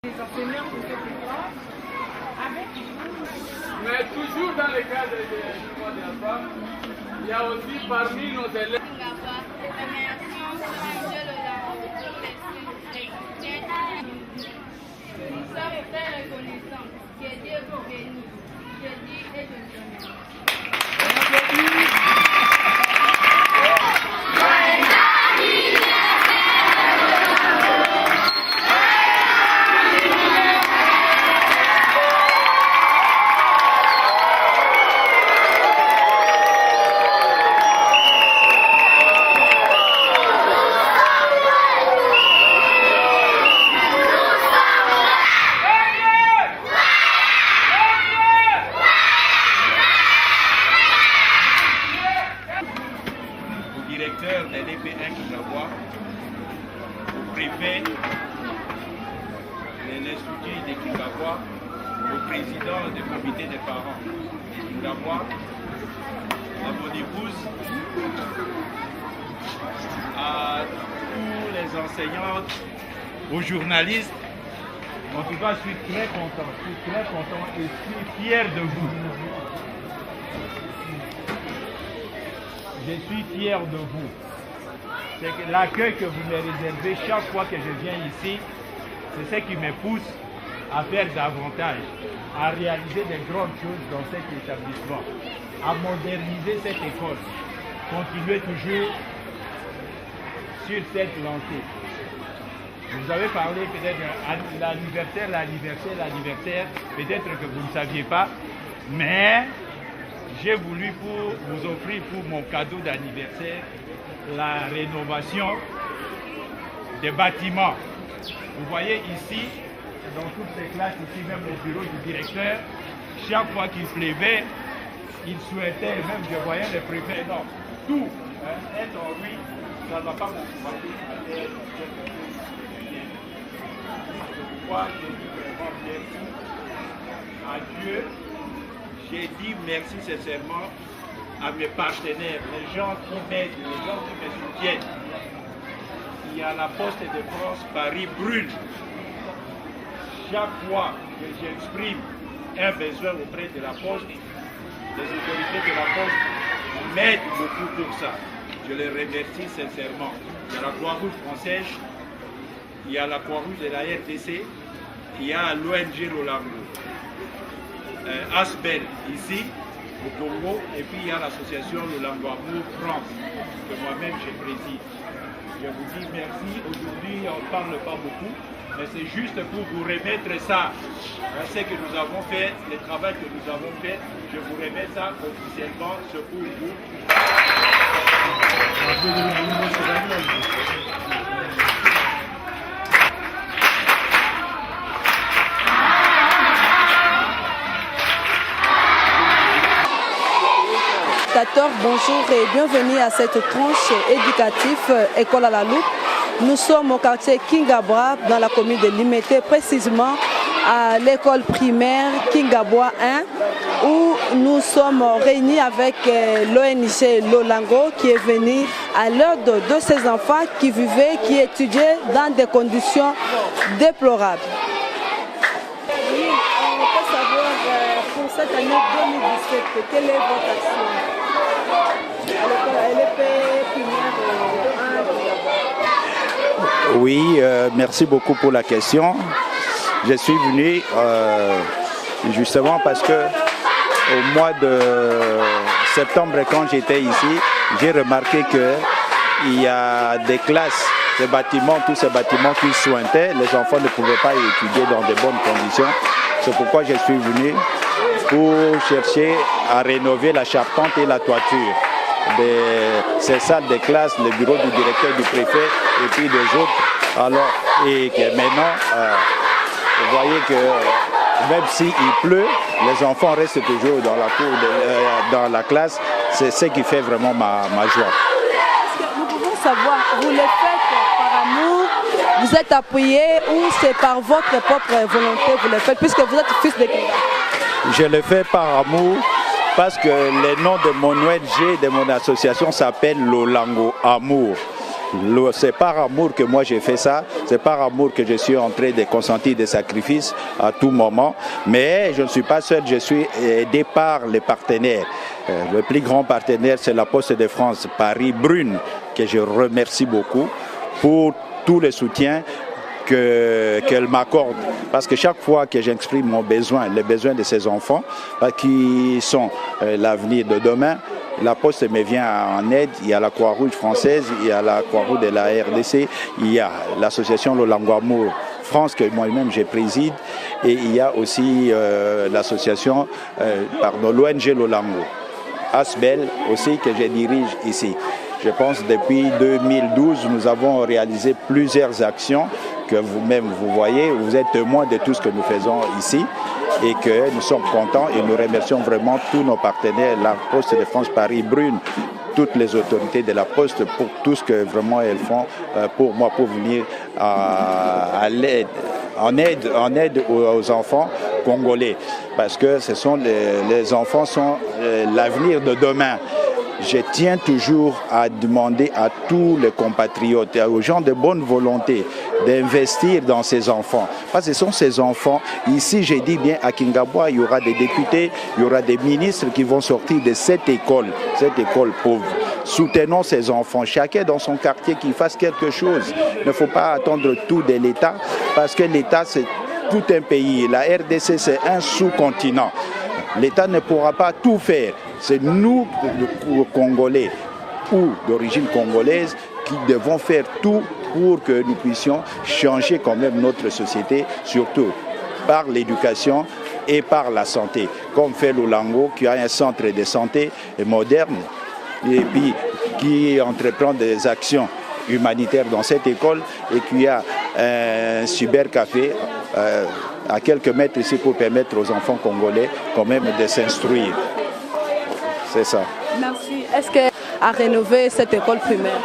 Les enseignants de cette école avec mais toujours dans le cadre du mois de la femme, il y a aussi parmi nos élèves. Nous sommes très reconnaissants que Dieu vous bénisse. Je dis et je donne. Directeur de l'EP1 Kingaboua, au préfet de l'Institut de Kingaboua, au président du comité des parents de Kingaboua, à mon épouse, à tous les enseignants, aux journalistes. En tout cas, je suis très content et je suis fier de vous. Je suis fier de vous. C'est que l'accueil que vous me réservez chaque fois que je viens ici, c'est ce qui me pousse à faire davantage, à réaliser de grandes choses dans cet établissement, à moderniser cette école, continuer toujours sur cette lancée. Vous avez parlé peut-être de l'anniversaire, peut-être que vous ne saviez pas, mais j'ai voulu vous offrir pour mon cadeau d'anniversaire la rénovation des bâtiments. Vous voyez ici, dans toutes ces classes, ici même le bureau du directeur, chaque fois qu'il pleuvait, il souhaitait, même je voyais le préfet, non, tout, être en ruine, ça ne va pas m'occuper. Pourquoi j'ai dit vraiment merci à Dieu. J'ai dit merci sincèrement à mes partenaires, les gens qui m'aident, les gens qui me soutiennent. Il y a la Poste de France, Paris brûle. Chaque fois que j'exprime un besoin auprès de la Poste, les autorités de la Poste m'aident beaucoup pour ça. Je les remercie sincèrement. Il y a la Croix-Rouge française, il y a la Croix-Rouge de la RDC, il y a l'ONG Lolango. Asbel ici au Congo, et puis il y a l'association Lolango Amour France que moi-même je préside. Je vous dis merci. Aujourd'hui on ne parle pas beaucoup, mais c'est juste pour vous remettre ça, ce que nous avons fait, le travail que nous avons fait. Je vous remets ça officiellement, c'est pour vous. Bonjour et bienvenue à cette tranche éducative École à la Loupe. Nous sommes au quartier Kingaboua dans la commune de Limete, précisément à l'école primaire Kingaboua 1 où nous sommes réunis avec l'ONG Lolango qui est venu à l'aide de ces enfants qui vivaient, qui étudiaient dans des conditions déplorables. Oui, on peut savoir pour cette année 2017, quelle est votre action? Oui, merci beaucoup pour la question. Je suis venu justement parce que au mois de septembre, quand j'étais ici, j'ai remarqué qu'il y a des classes, des bâtiments, tous ces bâtiments qui sointaient, les enfants ne pouvaient pas étudier dans de bonnes conditions. C'est pourquoi je suis venu pour chercher à rénover la charpente et la toiture de ces salles de classe, le bureau du directeur, du préfet et puis des autres. Alors, et que maintenant, vous voyez que même s'il pleut, les enfants restent toujours dans la cour, dans la classe. C'est ce qui fait vraiment ma joie. Nous pouvons savoir, vous le faites par amour, vous êtes appuyé ou c'est par votre propre volonté vous le faites, puisque vous êtes fils de Kingaboua? Je le fais par amour. Parce que le nom de mon ONG, de mon association s'appelle Lolango Amour. C'est par amour que moi j'ai fait ça, c'est par amour que je suis en train de consentir des sacrifices à tout moment. Mais je ne suis pas seul, je suis aidé par les partenaires. Le plus grand partenaire, c'est la Poste de France Paris-Brune, que je remercie beaucoup pour tout le soutien qu'elle m'accorde. Parce que chaque fois que j'exprime mon besoin, les besoins de ces enfants, qui sont l'avenir de demain, la Poste me vient en aide. Il y a la Croix-Rouge française, il y a la Croix-Rouge de la RDC, il y a l'association Lolango Amour France que moi-même je préside, et il y a aussi l'association, l'ONG Lolango Asbel aussi que je dirige ici. Je pense que depuis 2012, nous avons réalisé plusieurs actions que vous-même vous voyez, vous êtes témoin de tout ce que nous faisons ici et que nous sommes contents et nous remercions vraiment tous nos partenaires, la Poste de France Paris-Brune, toutes les autorités de la Poste pour tout ce que vraiment elles font pour moi, pour venir à l'aide, en aide aux enfants congolais, parce que ce sont les enfants sont l'avenir de demain. Je tiens toujours à demander à tous les compatriotes, aux gens de bonne volonté, d'investir dans ces enfants. Parce que ce sont ces enfants, ici j'ai dit bien à Kingabwa, il y aura des députés, il y aura des ministres qui vont sortir de cette école pauvre. Soutenons ces enfants, chacun dans son quartier qui fasse quelque chose. Il ne faut pas attendre tout de l'État, parce que l'État c'est tout un pays. La RDC c'est un sous-continent. L'État ne pourra pas tout faire. C'est nous, les Congolais ou d'origine congolaise, qui devons faire tout pour que nous puissions changer quand même notre société, surtout par l'éducation et par la santé. Comme fait Lolango, qui a un centre de santé moderne et puis qui entreprend des actions humanitaires dans cette école et qui a un cybercafé à quelques mètres ici pour permettre aux enfants congolais quand même de s'instruire. C'est ça. Merci. Est-ce qu'à rénover cette école primaire?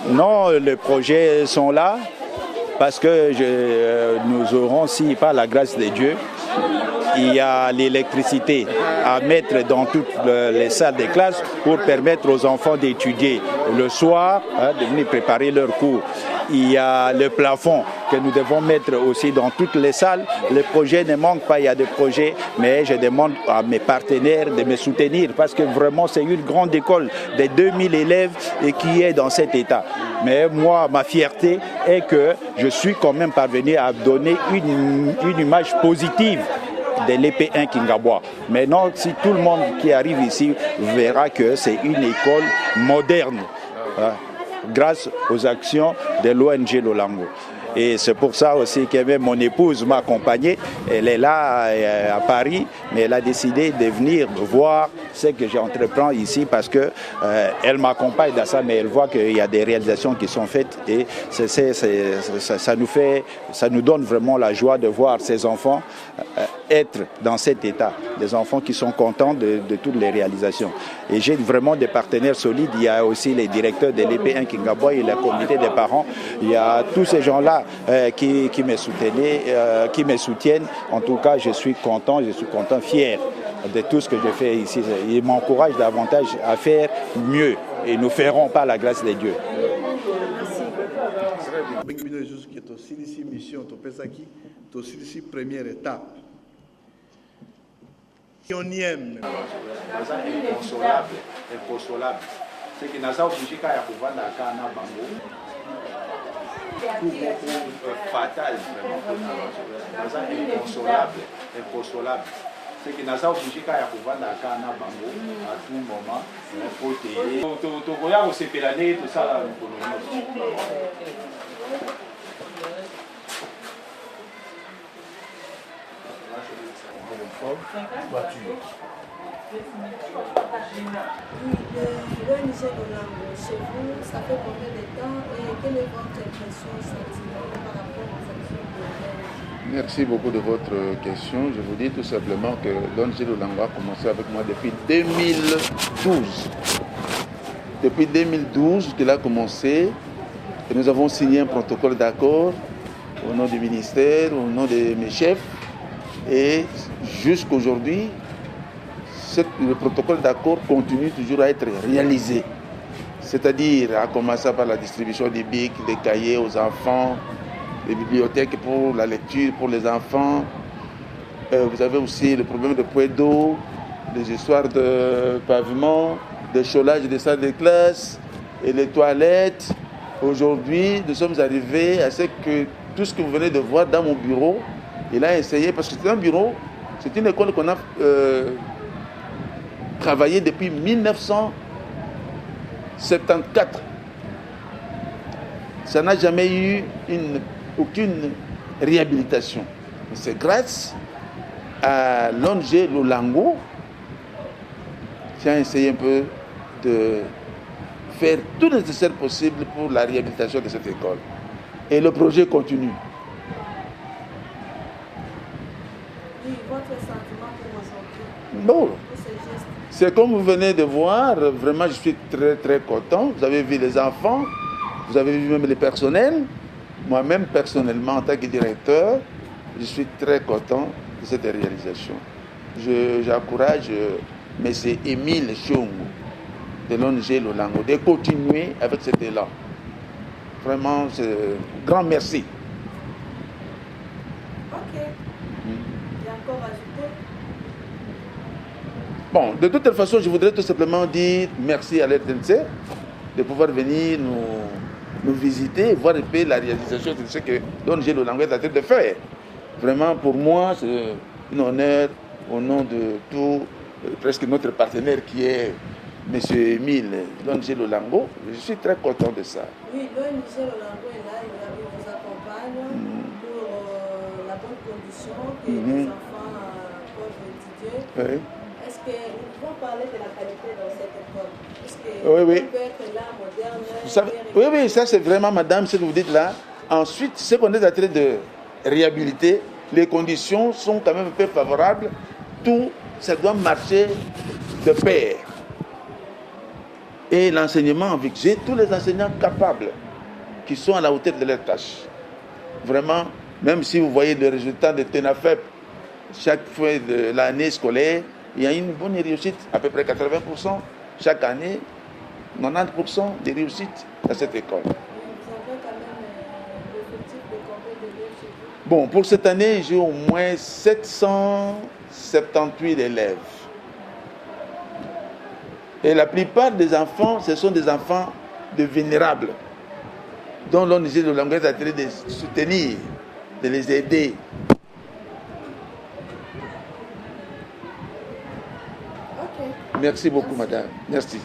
Non, les projets sont là parce que nous aurons, si par la grâce de Dieu, il y a l'électricité à mettre dans toutes les salles de classe pour permettre aux enfants d'étudier le soir, de venir préparer leurs cours. Il y a le plafond que nous devons mettre aussi dans toutes les salles. Les projets ne manquent pas, il y a des projets, mais je demande à mes partenaires de me soutenir parce que vraiment c'est une grande école de 2000 élèves et qui est dans cet état. Mais moi, ma fierté est que je suis quand même parvenu à donner une image positive de l'EP1 Kingabwa. Maintenant, si tout le monde qui arrive ici verra que c'est une école moderne, grâce aux actions de l'ONG Lolango. Et c'est pour ça aussi que même mon épouse m'a accompagné. Elle est là à Paris, mais elle a décidé de venir voir ce que j'entreprends ici parce que elle m'accompagne dans ça, mais elle voit qu'il y a des réalisations qui sont faites et ça nous donne vraiment la joie de voir ces enfants être dans cet état, des enfants qui sont contents de toutes les réalisations. Et j'ai vraiment des partenaires solides. Il y a aussi les directeurs de l'EP1 Kingabwa et le comité des parents. Il y a tous ces gens-là qui me soutiennent. En tout cas, je suis content, fier de tout ce que je fais ici. Ils m'encouragent davantage à faire mieux et nous ferons par la grâce de Dieu. Première étape. On y aime. Inconsolable. C'est que nous avons obligé à pouvoir la cana bango. Tout fatal, vraiment. Inconsolable. C'est que nous avons obligé à pouvoir la cana bango à tout moment. Pour t'aider. Tu regardes aussi l'année, tout ça. L'ONG Lolango, chez vous, ça fait combien de temps et quelle est votre impression, sentiment par rapport aux actions de l'ONG? Merci beaucoup de votre question. Je vous dis tout simplement que l'ONG Lolango a commencé avec moi depuis 2012. Depuis 2012 qu'il a commencé et nous avons signé un protocole d'accord au nom du ministère, au nom de mes chefs. Et jusqu'aujourd'hui, le protocole d'accord continue toujours à être réalisé. c'est-à-dire à commencer par la distribution des bics, des cahiers aux enfants, les bibliothèques pour la lecture pour les enfants. Vous avez aussi le problème de poids d'eau, des histoires de pavement, de cholage des salles de classe et les toilettes. Aujourd'hui, nous sommes arrivés à ce que tout ce que vous venez de voir dans mon bureau, il a essayé, parce que c'est un bureau, c'est une école qu'on a travaillé depuis 1974. Ça n'a jamais eu aucune réhabilitation. C'est grâce à l'ONG Lolango qui a essayé un peu de faire tout le nécessaire possible pour la réhabilitation de cette école. Et le projet continue. Oui, votre sentiment pour aujourd'hui, Bon, pour ces gestes. c'est comme vous venez de voir, vraiment je suis très très content. Vous avez vu les enfants, vous avez vu même les personnels. Moi-même personnellement en tant que directeur, je suis très content de cette réalisation. J'encourage M. Émile Chiongo de l'ONG Lolango de continuer avec cet élan. Vraiment, c'est un grand merci. Ok. Et encore ajouter? Bon, de toute façon, je voudrais tout simplement dire merci à l'RTNC de pouvoir venir nous visiter, voir un peu la réalisation de ce que l'ONG Lolango est en train de faire. Vraiment, pour moi, c'est un honneur au nom de tout, presque notre partenaire qui est M. Émile, l'ONG Lolango. Je suis très content de ça. Oui, l'ONG Lolango est là, il vous accompagne pour la bonne condition que les enfants peuvent étudier. Oui. Est-ce que nous pouvons parler de la qualité dans cette école? Est-ce que Oui, oui. peut être là, moderne? Vous savez, oui, oui, ça c'est vraiment, madame, ce que vous dites là. Ensuite, ce qu'on est en train de réhabiliter, les conditions sont quand même un peu favorables. Tout, ça doit marcher de pair. Et l'enseignement avec j'ai tous les enseignants capables qui sont à la hauteur de leur tâche. Vraiment, même si vous voyez le résultat de TENAFEP chaque fois de l'année scolaire, il y a une bonne réussite, à peu près 80%. Chaque année, 90% de réussite à cette école. Vous avez quand même l'effectif de combien d'élèves chez vous? Bon, pour cette année, j'ai au moins 778 élèves. Et la plupart des enfants, ce sont des enfants de vénérables, dont l'ONG Lolango est en train de soutenir, de les aider. Ok. Merci beaucoup, madame. Merci.